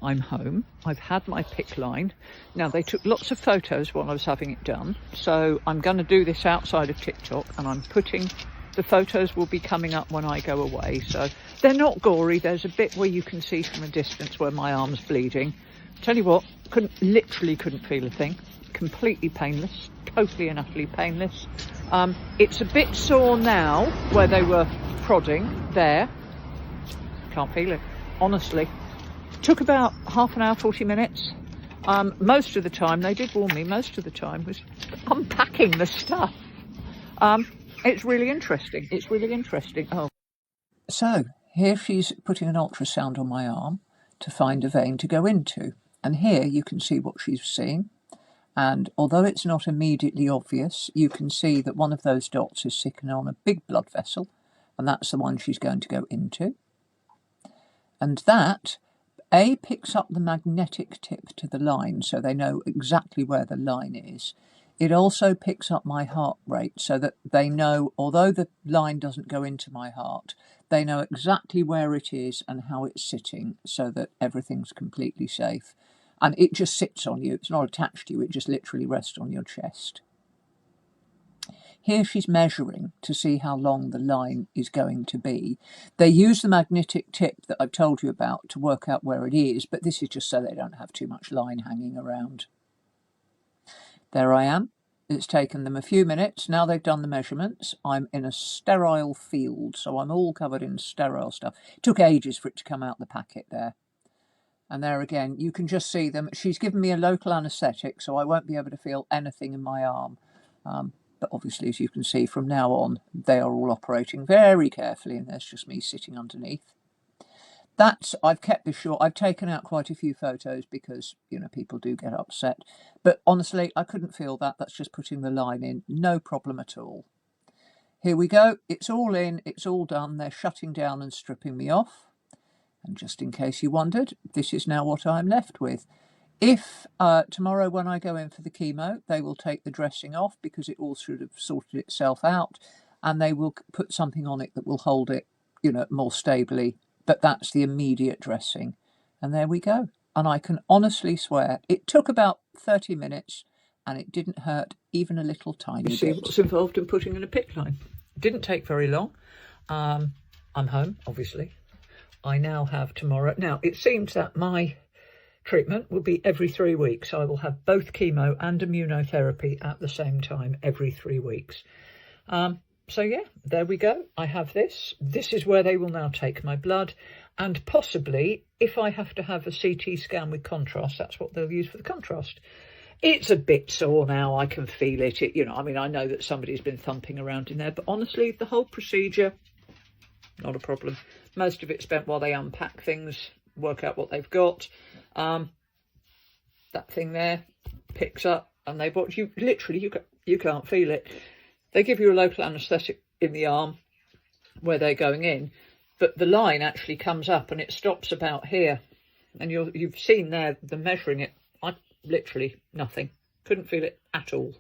I'm home. I've had my piccline. Now, they took lots of photos while I was having it done, so I'm going to do this outside of TikTok, and I'm putting the photos will be coming up when I go away. So they're not gory. There's a bit where you can see from a distance where my arm's bleeding. Tell you what, literally couldn't feel a thing. Completely painless, totally and utterly painless. It's a bit sore now where they were prodding there. Can't feel it, honestly. Took about half an hour, 40 minutes. Most of the time, they did warn me, most of the time was unpacking the stuff. It's really interesting. It's really interesting. Oh. So here she's putting an ultrasound on my arm to find a vein to go into. And here you can see what she's seeing. And although it's not immediately obvious, you can see that one of those dots is sitting on a big blood vessel, and that's the one she's going to go into. And that picks up the magnetic tip to the line, so they know exactly where the line is. It also picks up my heart rate, so that they know, although the line doesn't go into my heart, they know exactly where it is and how it's sitting, so that everything's completely safe. And it just sits on you. It's not attached to you. It just literally rests on your chest. Here she's measuring to see how long the line is going to be. They use the magnetic tip that I've told you about to work out where it is, but this is just so they don't have too much line hanging around. There I am. It's taken them a few minutes. Now they've done the measurements. I'm in a sterile field, so I'm all covered in sterile stuff. It took ages for it to come out the packet there. And there again, you can just see them. She's given me a local anaesthetic, so I won't be able to feel anything in my arm. But obviously, as you can see, from now on, they are all operating very carefully, and there's just me sitting underneath. I've kept this short. I've taken out quite a few photos because, you know, people do get upset. But honestly, I couldn't feel that. That's just putting the line in. No problem at all. Here we go. It's all in. It's all done. They're shutting down and stripping me off. And just in case you wondered, this is now what I'm left with. If tomorrow when I go in for the chemo, they will take the dressing off because it all should have sorted itself out, and they will put something on it that will hold it, you know, more stably. But that's the immediate dressing. And there we go. And I can honestly swear it took about 30 minutes and it didn't hurt even a little tiny bit. You see what's involved in putting in a piccline. Didn't take very long. I'm home, obviously. I now have tomorrow. Now, it seems that my treatment will be every 3 weeks. I will have both chemo and immunotherapy at the same time every 3 weeks. So, yeah, there we go. I have this. This is where they will now take my blood. And possibly, if I have to have a CT scan with contrast, that's what they'll use for the contrast. It's a bit sore now. I can feel it. You know, I mean, I know that somebody's been thumping around in there. But honestly, the whole procedure, not a problem. Most of it spent while they unpack things, work out what they've got. That thing there picks up and they watch you. Literally, you can't feel it. They give you a local anaesthetic in the arm where they're going in, but the line actually comes up and it stops about here. And you've seen there the measuring it. I literally nothing. Couldn't feel it at all.